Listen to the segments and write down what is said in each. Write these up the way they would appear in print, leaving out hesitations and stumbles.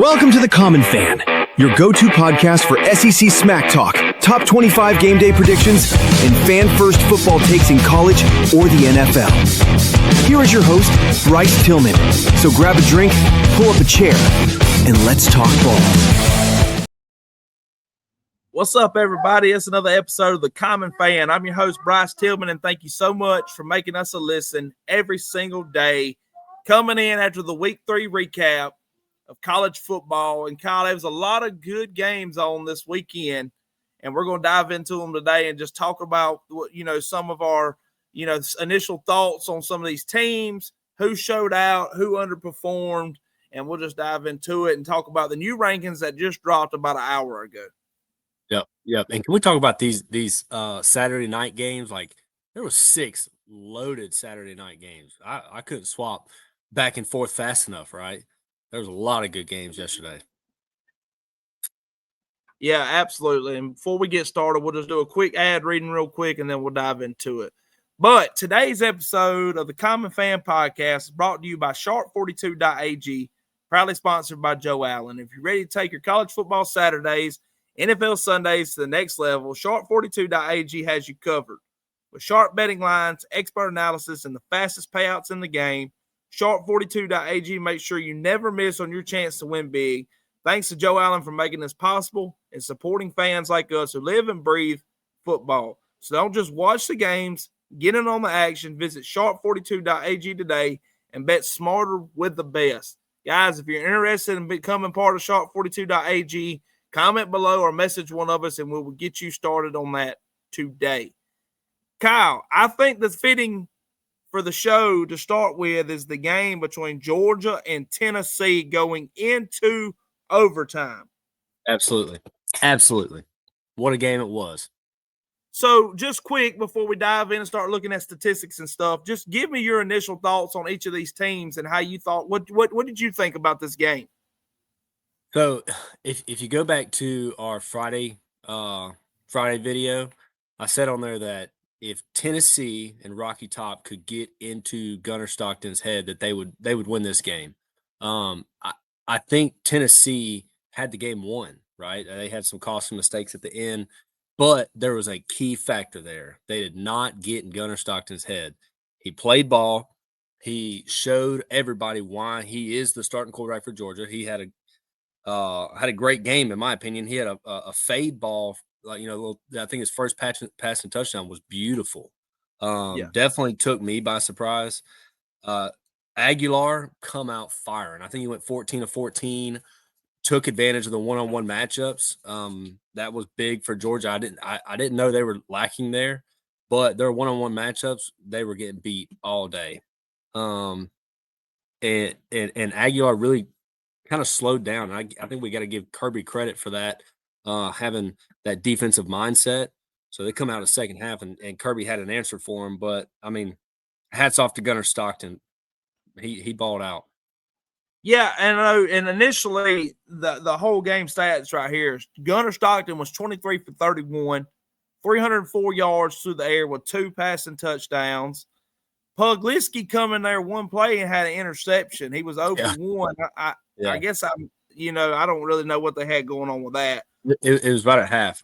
Welcome to The Common Fan, your go-to podcast for SEC smack talk, top 25 game day predictions, and fan-first football takes in college or the NFL. Here is your host, Bryce Tillman. So grab a drink, pull up a chair, and let's talk ball. What's up, everybody? It's another episode of The Common Fan. I'm your host, Bryce Tillman, and thank you so much for making us a listen every single day. Coming in after the Week 3 recap of college football. And Kyle, there was a lot of good games on this weekend, and we're going to dive into them today and just talk about, some of our, initial thoughts on some of these teams, who showed out, who underperformed, and we'll just dive into it and talk about the new rankings that just dropped about an hour ago. Yep. And can we talk about these Saturday night games? Like, there was 6 loaded Saturday night games. I couldn't swap back and forth fast enough, right? There was a lot of good games yesterday. Yeah, absolutely. And before we get started, we'll just do a quick ad reading real quick, and then we'll dive into it. But today's episode of the Common Fan Podcast is brought to you by Sharp42.ag, proudly sponsored by Joe Allen. If you're ready to take your college football Saturdays, NFL Sundays to the next level, Sharp42.ag has you covered. With sharp betting lines, expert analysis, and the fastest payouts in the game, Sharp42.ag makes sure you never miss on your chance to win big. Thanks to Joe Allen for making this possible and supporting fans like us who live and breathe football. So don't just watch the games, get in on the action. Visit Sharp42.ag today and bet smarter with the best. Guys, if you're interested in becoming part of Sharp42.ag, comment below or message one of us, and we will get you started on that today. Kyle, I think that's fitting for the show to start with is the game between Georgia and Tennessee going into overtime. Absolutely. What a game it was. So just quick before we dive in and start looking at statistics and stuff, just give me your initial thoughts on each of these teams and how you thought, what did you think about this game? So if you go back to our Friday video, I said on there that if Tennessee and Rocky Top could get into Gunnar Stockton's head, that they would win this game. I think Tennessee had the game won, right? They had some costly mistakes at the end, but there was a key factor there. They did not get in Gunnar Stockton's head. He played ball. He showed everybody why he is the starting quarterback for Georgia. He had a great game, in my opinion. He had a fade ball. I think his first passing touchdown was beautiful. Definitely took me by surprise. Aguilar come out firing. I think he went 14 of 14, took advantage of the one-on-one matchups. That was big for Georgia. I didn't know they were lacking there, but their one-on-one matchups, they were getting beat all day. And Aguilar really kind of slowed down. I think we got to give Kirby credit for that. Having that defensive mindset. So they come out of the second half and Kirby had an answer for him. But, I mean, hats off to Gunnar Stockton. He balled out. Yeah, and initially the whole game stats right here. Gunnar Stockton was 23 for 31, 304 yards through the air with 2 passing touchdowns. Puglitsky come in there one play and had an interception. He was over 1. I guess I don't really know what they had going on with that. It was about at half.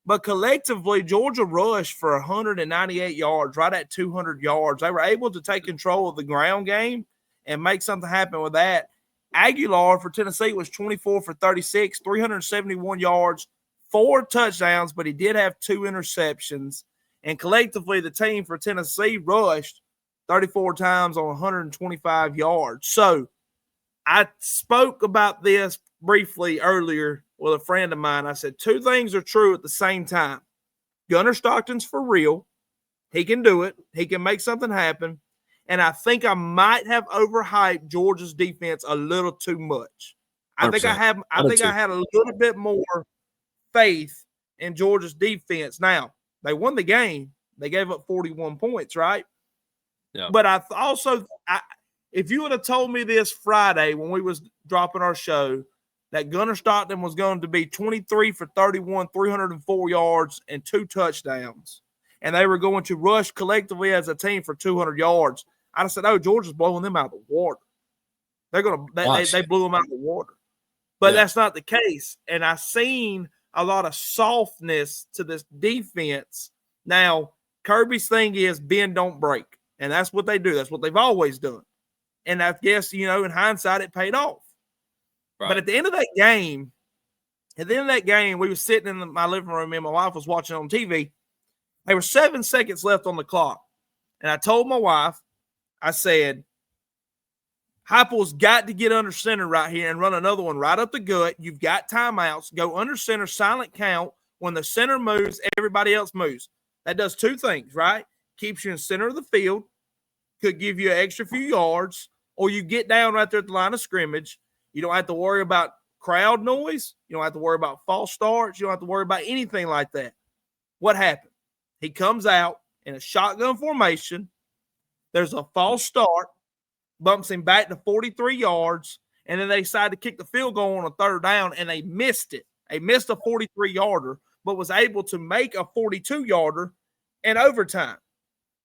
But collectively, Georgia rushed for 198 yards, right at 200 yards. They were able to take control of the ground game and make something happen with that. Aguilar for Tennessee was 24 for 36, 371 yards, 4 touchdowns, but he did have 2 interceptions. And collectively, the team for Tennessee rushed 34 times on 125 yards. So I spoke about this briefly earlier with a friend of mine. I said 2 things are true at the same time. Gunnar Stockton's for real. He can do it. He can make something happen. And I think I might have overhyped Georgia's defense a little too much. I think I had a little bit more faith in Georgia's defense. Now, they won the game. They gave up 41 points, right? Yeah. But if you would have told me this Friday when we was dropping our show that Gunnar Stockton was going to be 23 for 31, 304 yards, and 2 touchdowns, and they were going to rush collectively as a team for 200 yards, I'd have said, oh, Georgia's blowing them out of the water. They blew them out of the water. But that's not the case. And I've seen a lot of softness to this defense. Now, Kirby's thing is bend, don't break. And that's what they do. That's what they've always done. And I guess, in hindsight, it paid off. Right. But at the end of that game, we were sitting in my living room and my wife was watching on TV. There were 7 seconds left on the clock. And I told my wife, I said, Heupel's got to get under center right here and run another one right up the gut. You've got timeouts. Go under center, silent count. When the center moves, everybody else moves. That does two things, right? Keeps you in the center of the field, could give you an extra few yards, or you get down right there at the line of scrimmage. You don't have to worry about crowd noise. You don't have to worry about false starts. You don't have to worry about anything like that. What happened? He comes out in a shotgun formation. There's a false start, bumps him back to 43 yards, and then they decide to kick the field goal on a third down, and they missed it. They missed a 43-yarder, but was able to make a 42-yarder in overtime.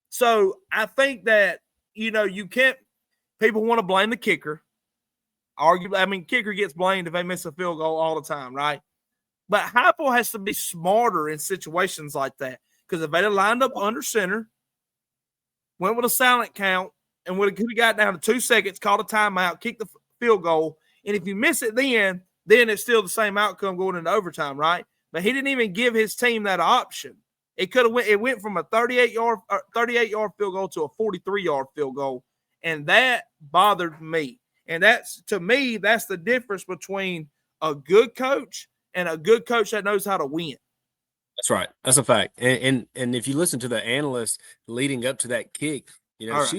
So I think that, you can't – people want to blame the kicker. Arguably, kicker gets blamed if they miss a field goal all the time, right? But Heupel has to be smarter in situations like that, because if they'd have lined up under center, went with a silent count, and would have got down to 2 seconds, called a timeout, kicked the field goal, and if you miss it then it's still the same outcome going into overtime, right? But he didn't even give his team that option. It went from a 38-yard field goal to a 43-yard field goal, and that bothered me. And to me, that's the difference between a good coach and a good coach that knows how to win. That's right. That's a fact. And if you listen to the analyst leading up to that kick, right. she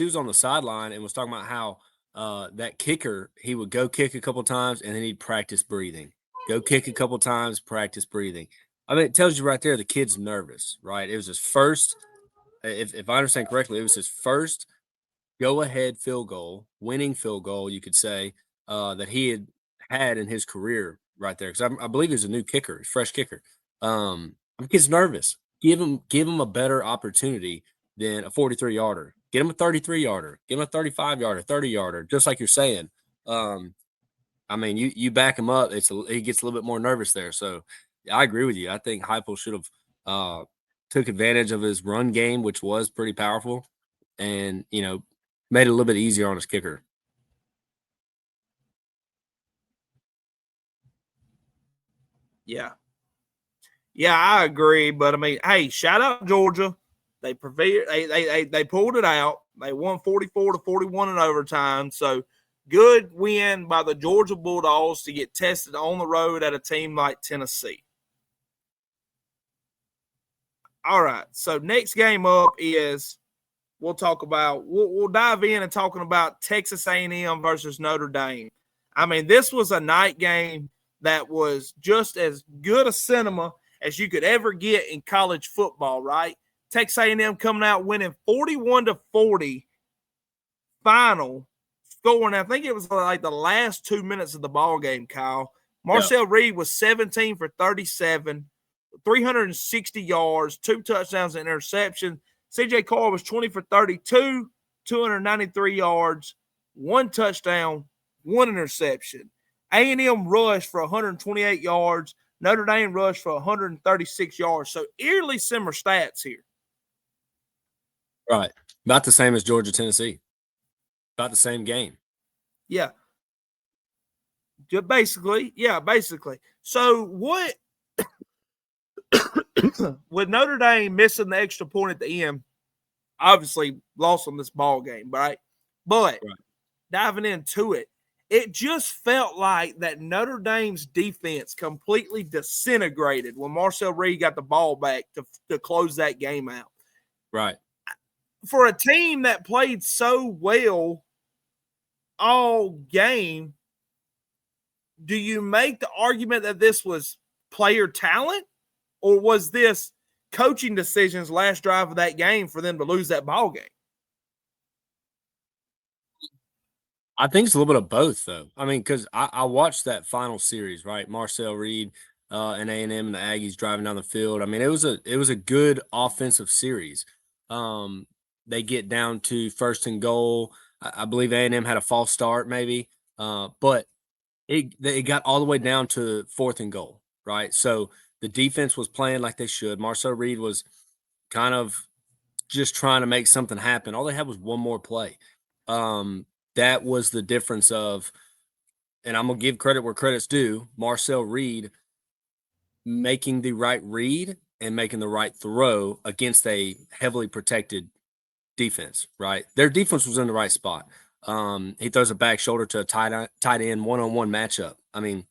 was on the sideline and was talking about how that kicker, he would go kick a couple times and then he'd practice breathing. Go kick a couple times, practice breathing. It tells you right there the kid's nervous, right? It was his first, if I understand correctly, it was his first go-ahead field goal, winning field goal, you could say, that he had in his career right there. Because I believe he's a new kicker, fresh kicker. The kid's nervous. Give him a better opportunity than a 43-yarder. Get him a 33-yarder. Give him a 35-yarder, 30-yarder, just like you're saying. You back him up, he gets a little bit more nervous there. So I agree with you. I think Heupel should have took advantage of his run game, which was pretty powerful, and made it a little bit easier on his kicker. Yeah, I agree. But hey, shout out Georgia. They pulled it out. They won 44-41 in overtime. So good win by the Georgia Bulldogs to get tested on the road at a team like Tennessee. All right. So next game up is we'll dive in and talking about Texas A&M versus Notre Dame. This was a night game that was just as good a cinema as you could ever get in college football, right? Texas A&M coming out winning 41-40 final, scoring, I think it was like the last 2 minutes of the ball game, Kyle. Marcel Reed was 17 for 37, 360 yards, 2 touchdowns and interception. C.J. Carr was 20 for 32, 293 yards, 1 touchdown, 1 interception. A&M rushed for 128 yards. Notre Dame rushed for 136 yards. So eerily similar stats here. Right. About the same as Georgia, Tennessee. About the same game. Yeah. Basically. So what with Notre Dame missing the extra point at the end, obviously lost on this ball game, right? But diving into it, it just felt like that Notre Dame's defense completely disintegrated when Marcel Reed got the ball back to close that game out. Right. For a team that played so well all game, do you make the argument that this was player talent, or was this coaching decisions last drive of that game for them to lose that ball game? I think it's a little bit of both, though. Because I watched that final series, right? Marcel Reed and A&M and the Aggies driving down the field. It was a good offensive series. They get down to 1st and goal. I believe A&M had a false start, maybe. But it got all the way down to 4th and goal, right? So the defense was playing like they should. Marcel Reed was kind of just trying to make something happen. All they had was one more play. That was the difference of, and I'm gonna give credit where credit's due, Marcel Reed making the right read and making the right throw against a heavily protected defense, right? Their defense was in the right spot. He throws a back shoulder to a tight end one-on-one matchup. I mean,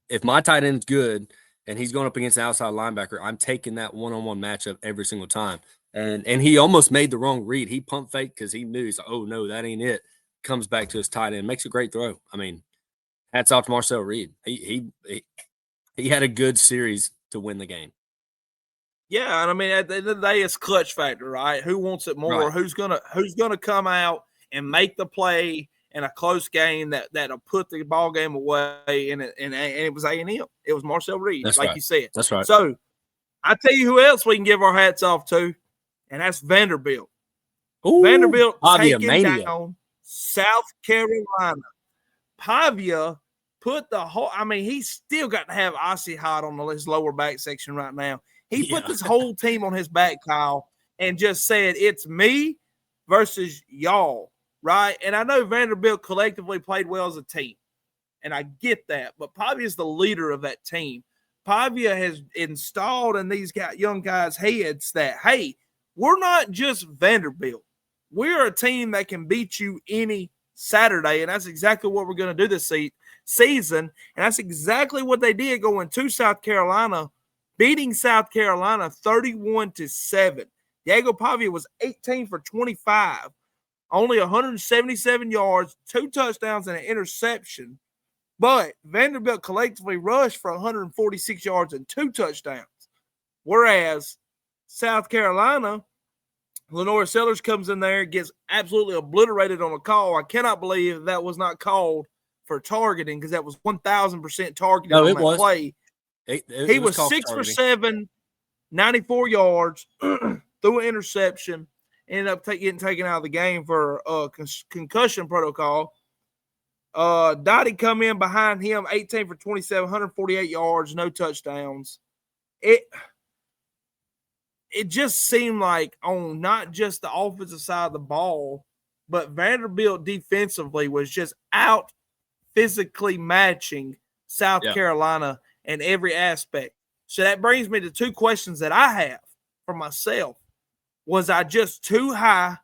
if my tight end's good and he's going up against an outside linebacker, I'm taking that one-on-one matchup every single time. And he almost made the wrong read. He pump faked because he knew, he's like, oh no, that ain't it. Comes back to his tight end, makes a great throw. I mean, hats off to Marcel Reed. He had a good series to win the game. Yeah, and I mean, at the end of the day, it's clutch factor, right? Who wants it more? Right. Who's gonna come out and make the play in a close game that'll put the ball game away? And it was A&M. It was Marcel Reed, That's like right. you said. That's right. So I tell you who else we can give our hats off to, and that's Vanderbilt. Ooh, Vanderbilt Pavia taking mania. down South Carolina. Pavia put the whole. I mean, he's still got to have icy hot on his lower back section right now. He put this whole team on his back, Kyle, and just said, it's me versus y'all, right? And I know Vanderbilt collectively played well as a team, and I get that, but Pavia is the leader of that team. Pavia has installed in these young guys' heads that, hey, we're not just Vanderbilt. We're a team that can beat you any Saturday, and that's exactly what we're going to do this season, and that's exactly what they did going to South Carolina, beating South Carolina 31-7. Diego Pavia was 18 for 25, only 177 yards, 2 touchdowns, and an interception. But Vanderbilt collectively rushed for 146 yards and 2 touchdowns. Whereas South Carolina, Lenore Sellers comes in there, gets absolutely obliterated on a call. I cannot believe that was not called for targeting, because that was 1,000% targeting on that play. He was 6 for 7, 94 yards, threw an interception, ended up getting taken out of the game for concussion protocol. Dottie come in behind him, 18 for 27, 148 yards, no touchdowns. It just seemed like on not just the offensive side of the ball, but Vanderbilt defensively was just out physically matching South Carolina in every aspect. So that brings me to 2 questions that I have for myself. Was I just too high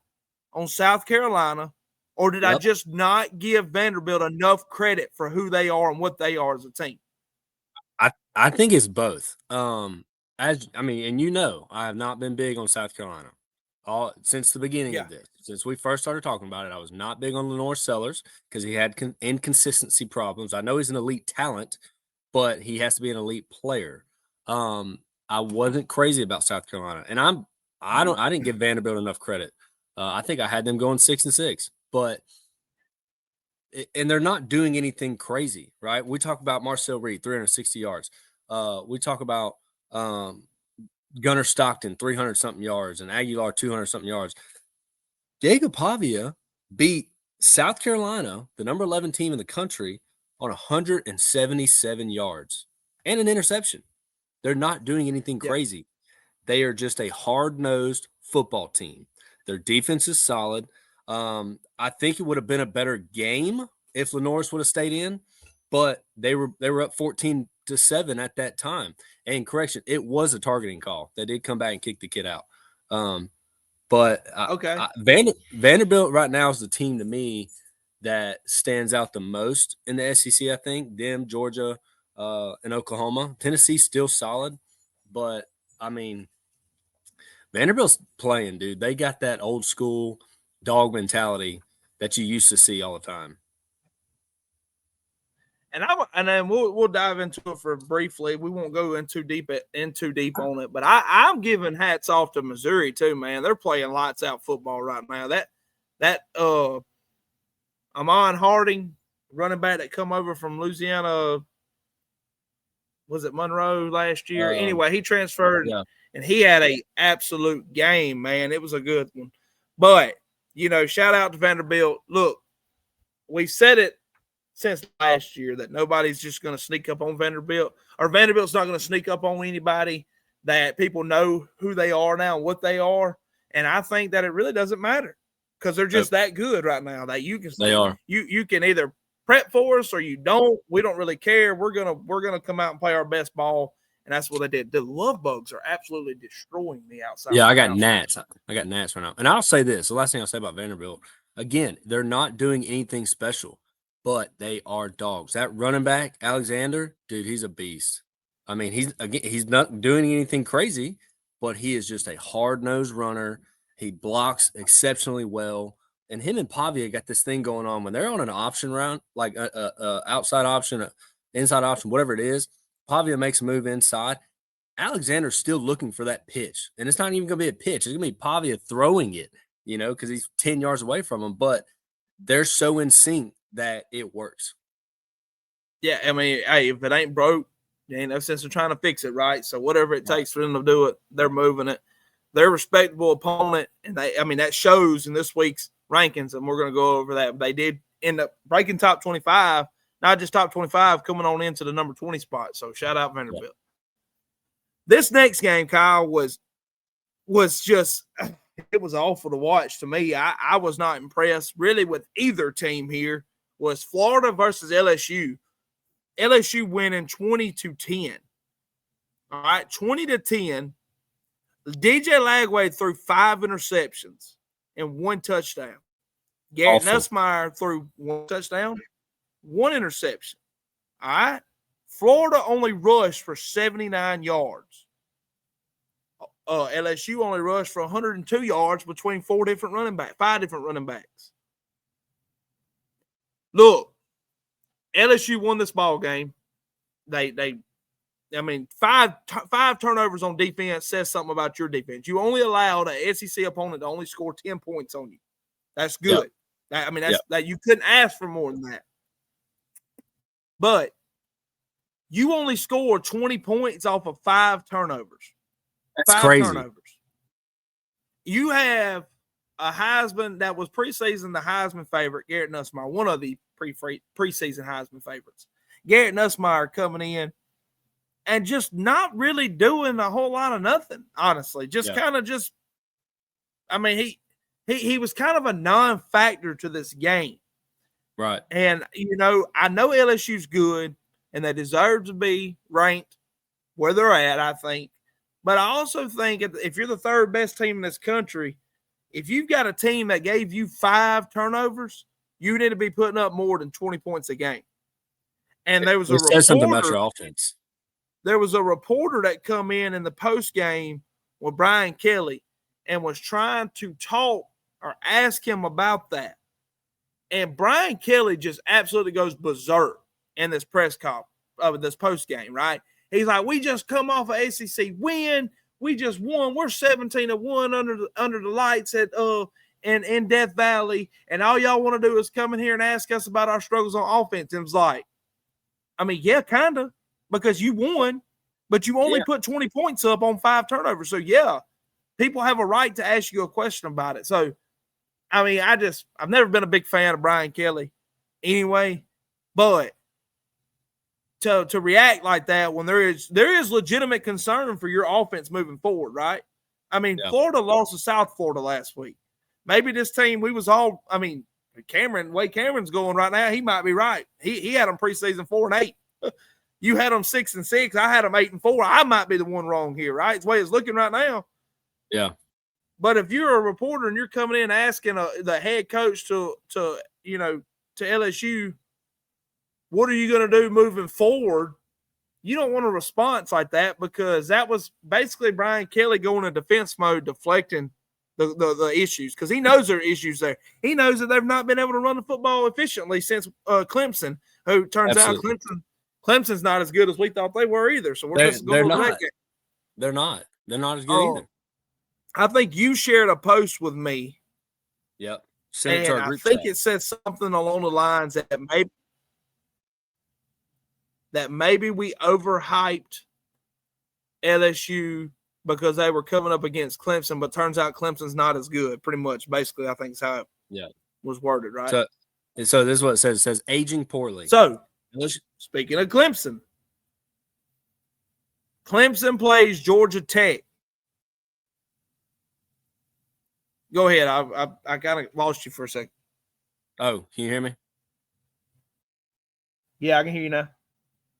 on South Carolina, or did I just not give Vanderbilt enough credit for who they are and what they are as a team? I think it's both. And I have not been big on South Carolina since the beginning of this. Since we first started talking about it, I was not big on Lenore Sellers because he had inconsistency problems. I know he's an elite talent, but he has to be an elite player. I wasn't crazy about South Carolina, and I didn't give Vanderbilt enough credit. I think I had them going 6-6, and they're not doing anything crazy, right? We talk about Marcel Reed, 360 yards. We talk about Gunnar Stockton, 300 something yards, and Aguilar, 200 something yards. Diego Pavia beat South Carolina, the number 11 team in the country, on 177 yards and an interception. They're not doing anything crazy. They are just a hard-nosed football team. Their defense is solid. I think it would have been a better game if Lenore's would have stayed in, but they were up 14-7 at that time. And correction, it was a targeting call. They did come back and kick the kid out. Vanderbilt right now is the team to me that stands out the most in the SEC. I think them, Georgia, and Oklahoma. Tennessee's still solid, but I mean, Vanderbilt's playing, dude. They got that old school dog mentality that you used to see all the time. And then we'll dive into it for briefly. We won't go in too deep on it, but I'm giving hats off to Missouri too, man. They're playing lights out football right now. That Amon Harding, running back that come over from Louisiana, was it Monroe last year? Anyway, he transferred and he had a absolute game, man. It was a good one. But, shout out to Vanderbilt. Look, we said it since last year that nobody's just going to sneak up on Vanderbilt, or Vanderbilt's not going to sneak up on anybody, that people know who they are now and what they are. And I think that it really doesn't matter because they're just that good right now that you can They are. You can either prep for us or you don't. We don't really care. We're gonna come out and play our best ball. And that's what they did. The love bugs are absolutely destroying the outside. Yeah, I got gnats. I got gnats right now. And I'll say this. The last thing I'll say about Vanderbilt, again, they're not doing anything special, but they are dogs. That running back, Alexander, dude, he's a beast. I mean, he's not doing anything crazy, but he is just a hard-nosed runner. He blocks exceptionally well. And him and Pavia got this thing going on when they're on an option round, like a outside option, a inside option, whatever it is. Pavia makes a move inside. Alexander's still looking for that pitch. And it's not even going to be a pitch. It's going to be Pavia throwing it, because he's 10 yards away from him. But they're so in sync that it works. Yeah, I mean, hey, if it ain't broke, there ain't no sense in trying to fix it, right? So whatever it takes for them to do it, they're moving it. They're a respectable opponent, and that shows in this week's rankings, and we're going to go over that. They did end up breaking top 25, not just top 25, coming on into the number 20 spot. So shout out Vanderbilt. Yeah. This next game, Kyle, was just it was awful to watch to me. I was not impressed really with either team here. Was Florida versus LSU. LSU winning 20-10. All right, 20-10. DJ Lagway threw 5 interceptions and 1 touchdown. Garrett Nussmeier threw 1 touchdown, 1 interception. All right. Florida only rushed for 79 yards. LSU only rushed for 102 yards between 5 different running backs. Look, LSU won this ball game. I mean, five turnovers on defense says something about your defense. You only allowed an SEC opponent to only score 10 points on you. That's good. Yep. That you couldn't ask for more than that. But you only scored 20 points off of 5 turnovers. That's crazy. Turnovers. You have a Heisman that was preseason the Heisman favorite, Garrett Nussmeier, one of the preseason Heisman favorites. Garrett Nussmeier coming in and just not really doing a whole lot of nothing, honestly. I mean, he was kind of a non-factor to this game. Right. And, I know LSU's good and they deserve to be ranked where they're at, I think. But I also think if you're the third best team in this country, if you've got a team that gave you 5 turnovers, you need to be putting up more than 20 points a game. And there was a reporter. Says something about your offense. There was a reporter that come in the post game with Brian Kelly and was trying to talk or ask him about that. And Brian Kelly just absolutely goes berserk in this press conference of this post game, right? He's like, we just come off an ACC win. We just won. We're 17-1 under the lights at in Death Valley, and all y'all want to do is come in here and ask us about our struggles on offense. And it was like, I mean, yeah, kind of, because you won, but you only put 20 points up on 5 turnovers. So yeah, people have a right to ask you a question about it. So, I mean, I've never been a big fan of Brian Kelly anyway, but to react like that when there is legitimate concern for your offense moving forward, right? I mean, Florida lost to South Florida last week. Maybe this team, way Cameron's going right now, he might be right. He had them preseason 4-8. You had them 6-6. I had them 8-4. I might be the one wrong here, right? It's the way it's looking right now. Yeah. But if you're a reporter and you're coming in asking the head coach to LSU, what are you going to do moving forward? You don't want a response like that, because that was basically Brian Kelly going in defense mode, deflecting the issues, because he knows there are issues there. He knows that they've not been able to run the football efficiently since Clemson, who turns out Clemson's not as good as we thought they were either. So we're just going to that game. They're not as good either. I think you shared a post with me. Yep. And I think it said something along the lines that maybe we overhyped LSU because they were coming up against Clemson, but turns out Clemson's not as good. Pretty much, basically, I think is how it was worded, right? And so this is what it says. It says aging poorly. So, speaking of Clemson, Clemson plays Georgia Tech. Go ahead. I kind of lost you for a second. Oh, can you hear me? Yeah, I can hear you now.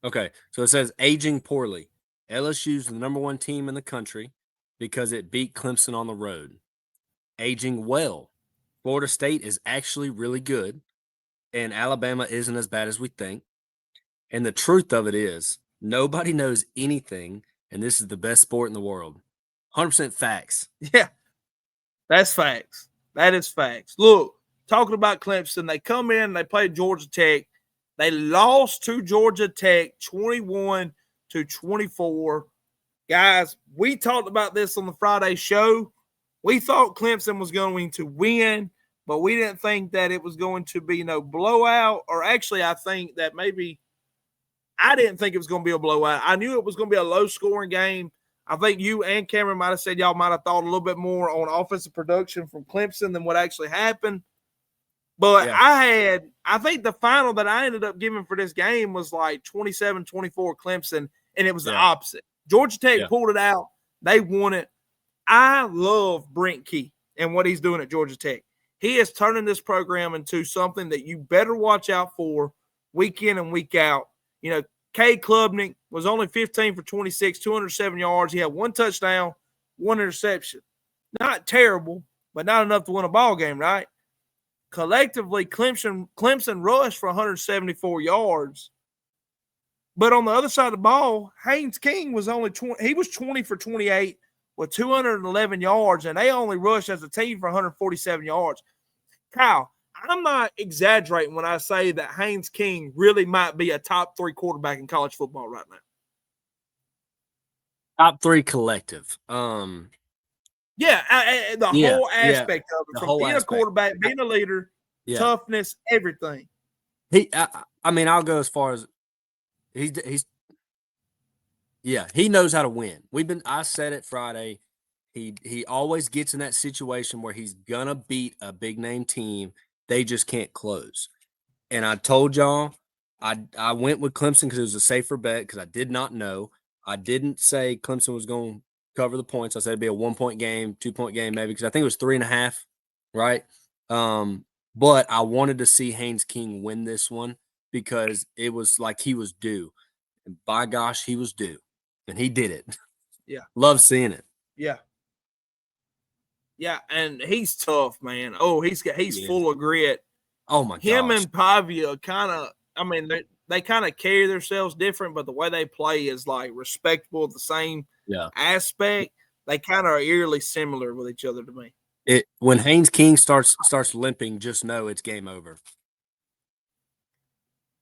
Okay. So it says aging poorly. LSU's the number 1 team in the country because it beat Clemson on the road. Aging well. Florida State is actually really good, and Alabama isn't as bad as we think. And the truth of it is, nobody knows anything, and this is the best sport in the world. 100% facts. Yeah, that's facts. That is facts. Look, talking about Clemson, they come in, they play Georgia Tech. They lost to Georgia Tech 21-24. Guys, we talked about this on the Friday show. We thought Clemson was going to win, but we didn't think that it was going to be no blowout. Or actually, I think that maybe I didn't think it was going to be a blowout. I knew it was going to be a low-scoring game. I think you and Cameron might have said y'all might have thought a little bit more on offensive production from Clemson than what actually happened. But yeah. I think the final that I ended up giving for this game was like 27-24 Clemson, and it was the opposite. Georgia Tech pulled it out. They won it. I love Brent Key and what he's doing at Georgia Tech. He is turning this program into something that you better watch out for week in and week out. You know, Cade Klubnik was only 15 for 26, 207 yards. He had 1 touchdown, 1 interception. Not terrible, but not enough to win a ball game, right? Collectively, Clemson rushed for 174 yards. But on the other side of the ball, Haynes King was only 20. He was 20 for 28 with 211 yards, and they only rushed as a team for 147 yards. Kyle, I'm not exaggerating when I say that Haynes King really might be a top 3 quarterback in college football right now. Top 3 collective. Whole aspect of it, from being a quarterback, being a leader, toughness, everything. I mean, I'll go as far as he knows how to win. I said it Friday. He always gets in that situation where he's gonna beat a big name team. They just can't close. And I told y'all, I went with Clemson because it was a safer bet because I did not know. I didn't say Clemson was going to cover the points. I said it'd be a 1-point game, 2-point game maybe because I think it was 3.5, right? But I wanted to see Haynes King win this one because it was like he was due. And by gosh, he was due. And he did it. Yeah. Love seeing it. Yeah. Yeah, and he's tough, man. Oh, he's full of grit. Oh my gosh. Him and Pavia kind of, I mean, they kind of carry themselves different, but the way they play is like respectable, the same aspect. They kind of are eerily similar with each other to me. When Haynes King starts limping, just know it's game over.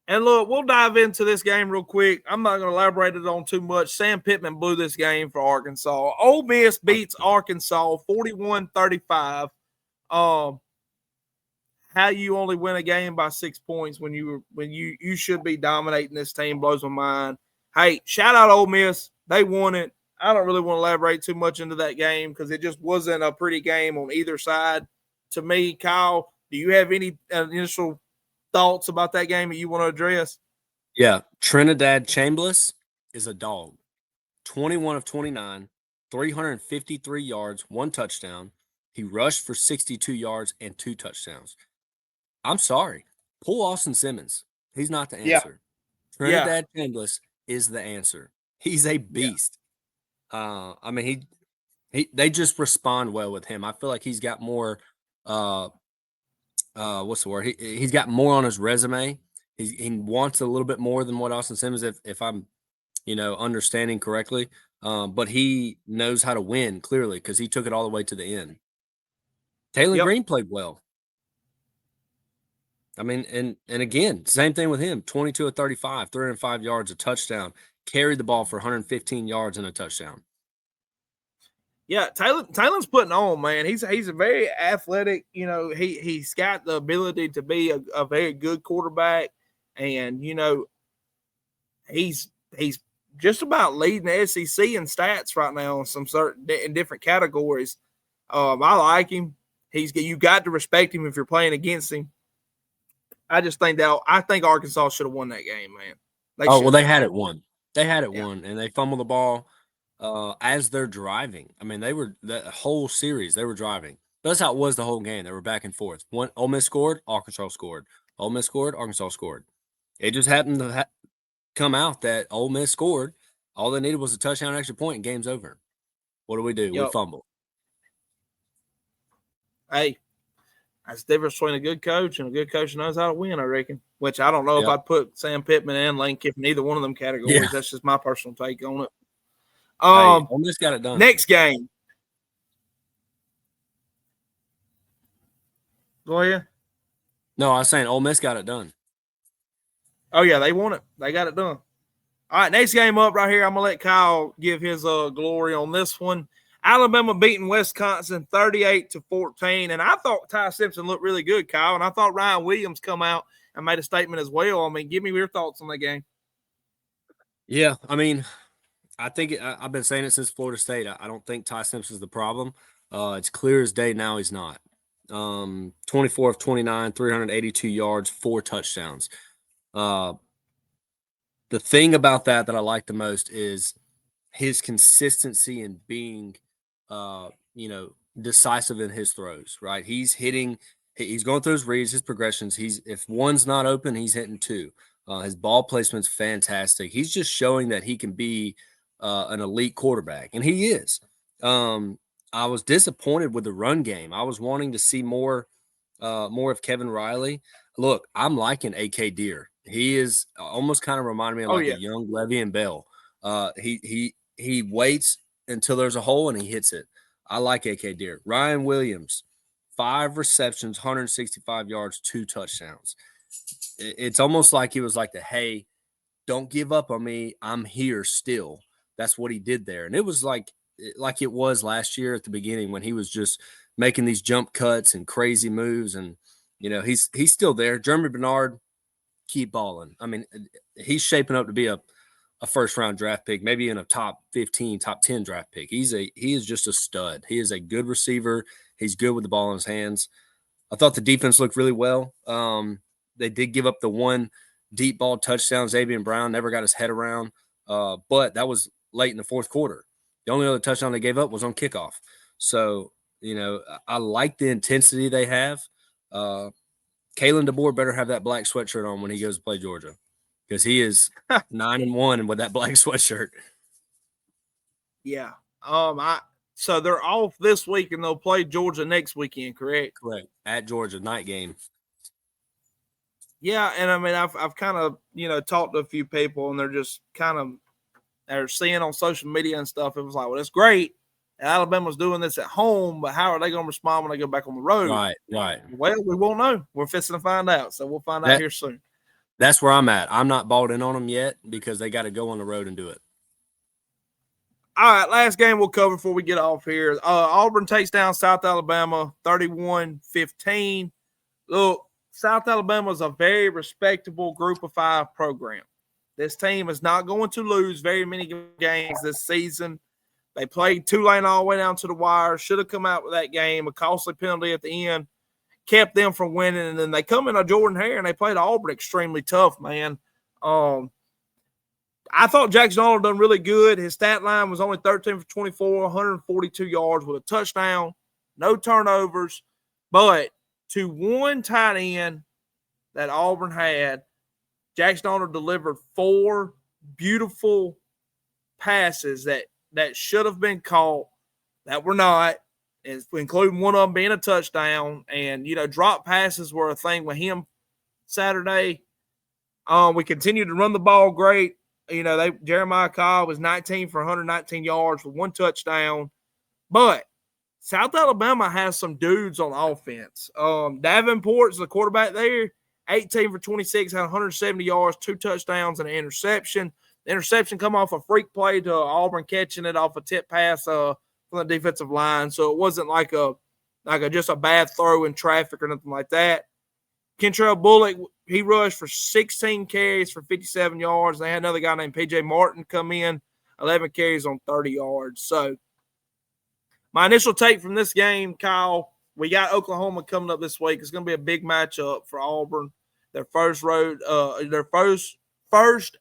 And look, we'll dive into this game real quick. I'm not going to elaborate it on too much. Sam Pittman blew this game for Arkansas. Ole Miss beats Arkansas 41-35. How you only win a game by 6 points when you should be dominating this team blows my mind. Hey, shout out Ole Miss. They won it. I don't really want to elaborate too much into that game because it just wasn't a pretty game on either side. To me, Kyle, do you have any initial thoughts about that game that you want to address? Yeah, Trinidad Chambliss is a dog. 21 of 29, 353 yards, 1 touchdown. He rushed for 62 yards and 2 touchdowns. I'm sorry. Pull Austin Simmons. He's not the answer. Trinidad Chambliss is the answer. He's a beast. I mean, they just respond well with him. I feel like he's got more what's the word? He's got more on his resume. He wants a little bit more than what Austin Simmons, if I'm, understanding correctly. But he knows how to win clearly because he took it all the way to the end. Taylor Green played well. I mean, and again, same thing with him. 22 of 35, 305 yards, a touchdown. Carried the ball for 115 yards and a touchdown. Yeah, Taylor's putting on, man. He's a very athletic. He's got the ability to be a very good quarterback, and he's just about leading the SEC in stats right now in different categories. I like him. You got to respect him if you're playing against him. I just think Arkansas should have won that game, man. They had it won. They had it won, and they fumbled the ball as they're driving. I mean, they were the whole series. They were driving. That's how it was the whole game. They were back and forth. Ole Miss scored, Arkansas scored. Ole Miss scored, Arkansas scored. It just happened to come out that Ole Miss scored. All they needed was a touchdown, extra point, and game's over. What do? Yep. We fumble. Hey, that's the difference between a good coach and a good coach knows how to win, I reckon. Which I don't know if I'd put Sam Pittman and Lane Kiffin in either one of them categories. Yeah. That's just my personal take on it. Ole Miss got it done. Next game. Go ahead. No, I was saying Ole Miss got it done. Oh, yeah, they won it. They got it done. All right, next game up right here. I'm going to let Kyle give his glory on this one. Alabama beating Wisconsin 38-14, and I thought Ty Simpson looked really good, Kyle, and I thought Ryan Williams come out and made a statement as well. I mean, give me your thoughts on that game. Yeah, I mean, I think I've been saying it since Florida State. I don't think Ty Simpson's the problem. It's clear as day now he's not. 24 of 29, 382 yards, 4 touchdowns. The thing about that I like the most is his consistency in being, decisive in his throws, right? He's going through his reads, his progressions. If one's not open, he's hitting 2. His ball placement's fantastic. He's just showing that he can be an elite quarterback, and he is. I was disappointed with the run game. I was wanting to see more of Kevin Riley. Look, I'm liking A.K. Deer. He is almost kind of reminding me of a young Le'Veon Bell. He waits until there's a hole and he hits it. I like A.K. Deer. Ryan Williams, 5 receptions, 165 yards, 2 touchdowns. It's almost like he was like hey, don't give up on me. I'm here still. That's what he did there. And it was like it was last year at the beginning when he was just making these jump cuts and crazy moves. And, he's still there. Jeremy Bernard, keep balling. I mean, he's shaping up to be a first-round draft pick, maybe in a top 15, top 10 draft pick. He is just a stud. He is a good receiver. He's good with the ball in his hands. I thought the defense looked really well. They did give up the one deep ball touchdown. Xavier Brown never got his head around, but that was late in the fourth quarter. The only other touchdown they gave up was on kickoff. So, I like the intensity they have. Kalen DeBoer better have that black sweatshirt on when he goes to play Georgia, because he is 9-1 with that black sweatshirt. Yeah. So they're off this week and they'll play Georgia next weekend, correct? Correct. At Georgia, night game. Yeah, and I mean, I've kind of talked to a few people, and they're just they're seeing on social media and stuff. It was like, well, it's great. Alabama's doing this at home, but how are they going to respond when they go back on the road? Right. Well, we won't know. We're fixing to find out, so we'll find out here soon. That's where I'm at. I'm not balled in on them yet because they got to go on the road and do it. All right, last game we'll cover before we get off here. Auburn takes down South Alabama 31-15. Look, South Alabama is a very respectable Group of 5 program. This team is not going to lose very many games this season. They played Tulane all the way down to the wire. Should have come out with that game. A costly penalty at the end kept them from winning. And then they come in on Jordan Hare, and they played Auburn extremely tough, man. I thought Jackson Arnold done really good. His stat line was only 13 for 24, 142 yards with a touchdown, no turnovers. But to one tight end that Auburn had, Jackson Arnold delivered 4 beautiful passes that should have been caught, that were not, including one of them being a touchdown. And, drop passes were a thing with him Saturday. We continued to run the ball great. Jeremiah Cobb was 19 for 119 yards with 1 touchdown. But South Alabama has some dudes on offense. Davenport's the quarterback there, 18 for 26, had 170 yards, 2 touchdowns, and an interception. The interception come off a freak play to Auburn catching it off a tip pass from the defensive line. So it wasn't like just a bad throw in traffic or nothing like that. Kentrell Bullock, he rushed for 16 carries for 57 yards. They had another guy named P.J. Martin come in, 11 carries on 30 yards. So my initial take from this game, Kyle, we got Oklahoma coming up this week. It's going to be a big matchup for Auburn. their first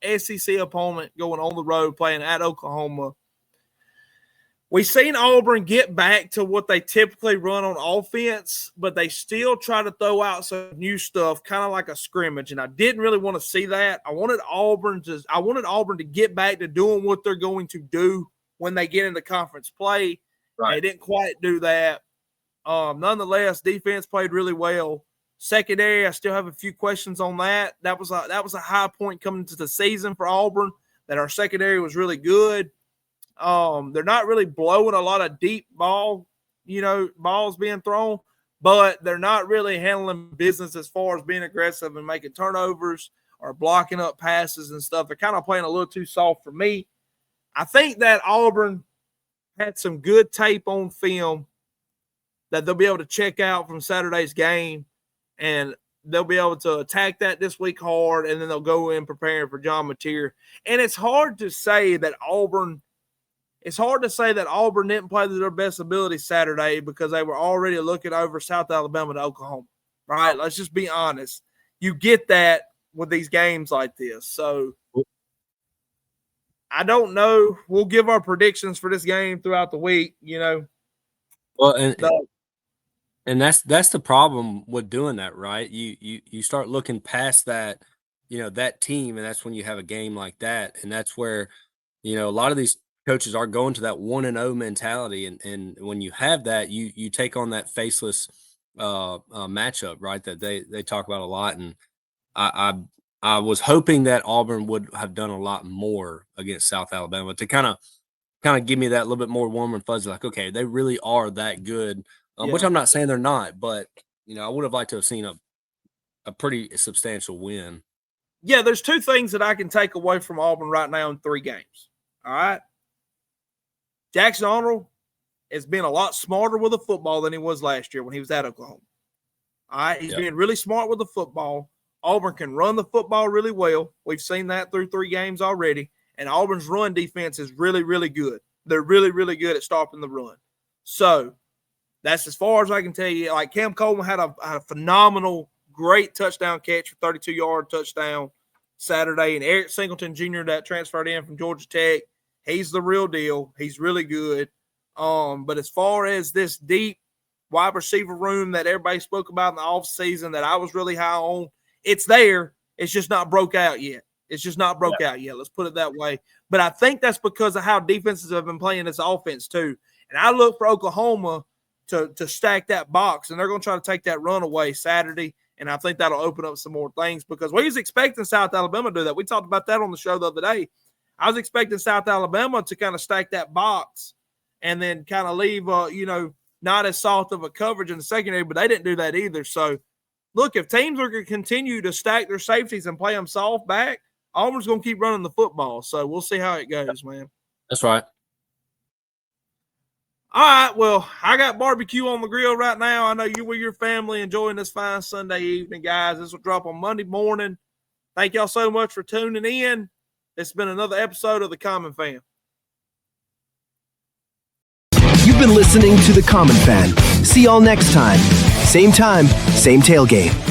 SEC opponent going on the road playing at Oklahoma. We've seen Auburn get back to what they typically run on offense, but they still try to throw out some new stuff, kind of like a scrimmage. And I didn't really want to see that. I wanted Auburn to get back to doing what they're going to do when they get into conference play. Right. They didn't quite do that. Nonetheless, defense played really well. Secondary, I still have a few questions on that. That was a high point coming into the season for Auburn, that our secondary was really good. They're not really blowing a lot of deep balls being thrown, but they're not really handling business as far as being aggressive and making turnovers or blocking up passes and stuff. They're kind of playing a little too soft for me. I think that Auburn had some good tape on film that they'll be able to check out from Saturday's game, and they'll be able to attack that this week hard, and then they'll go in preparing for John Mateer. And it's hard to say that Auburn didn't play to their best ability Saturday because they were already looking over South Alabama to Oklahoma, right? Let's just be honest. You get that with these games like this. So I don't know. We'll give our predictions for this game throughout the week, Well, and that's the problem with doing that, right? You start looking past that, that team, and that's when you have a game like that, and that's where, a lot of these coaches are going to that 1-0 mentality, and when you have that, you take on that faceless matchup, right? That they talk about a lot, and I was hoping that Auburn would have done a lot more against South Alabama to kind of give me that little bit more warm and fuzzy, like, okay, they really are that good, which I'm not saying they're not, but I would have liked to have seen a pretty substantial win. Yeah, there's two things that I can take away from Auburn right now in 3 games. All right. Jackson Arnold has been a lot smarter with the football than he was last year when he was at Oklahoma. All right. He's being really smart with the football. Auburn can run the football really well. We've seen that through 3 games already. And Auburn's run defense is really, really good. They're really, really good at stopping the run. So that's as far as I can tell you. Like, Cam Coleman had a phenomenal, great touchdown catch for 32-yard touchdown Saturday. And Eric Singleton Jr. that transferred in from Georgia Tech, he's the real deal. He's really good. But as far as this deep wide receiver room that everybody spoke about in the offseason that I was really high on, it's there. It's just not broke out yet. Let's put it that way. But I think that's because of how defenses have been playing this offense too. And I look for Oklahoma to stack that box, and they're going to try to take that run away Saturday. And I think that'll open up some more things because we was expecting South Alabama to do that. We talked about that on the show the other day. I was expecting South Alabama to kind of stack that box and then kind of leave, not as soft of a coverage in the secondary, but they didn't do that either. So, look, if teams are going to continue to stack their safeties and play them soft back, Auburn's going to keep running the football. So, we'll see how it goes, man. That's right. All right, well, I got barbecue on the grill right now. I know you with your family enjoying this fine Sunday evening, guys. This will drop on Monday morning. Thank y'all so much for tuning in. It's been another episode of The Common Fan. You've been listening to The Common Fan. See y'all next time. Same time, same tailgate.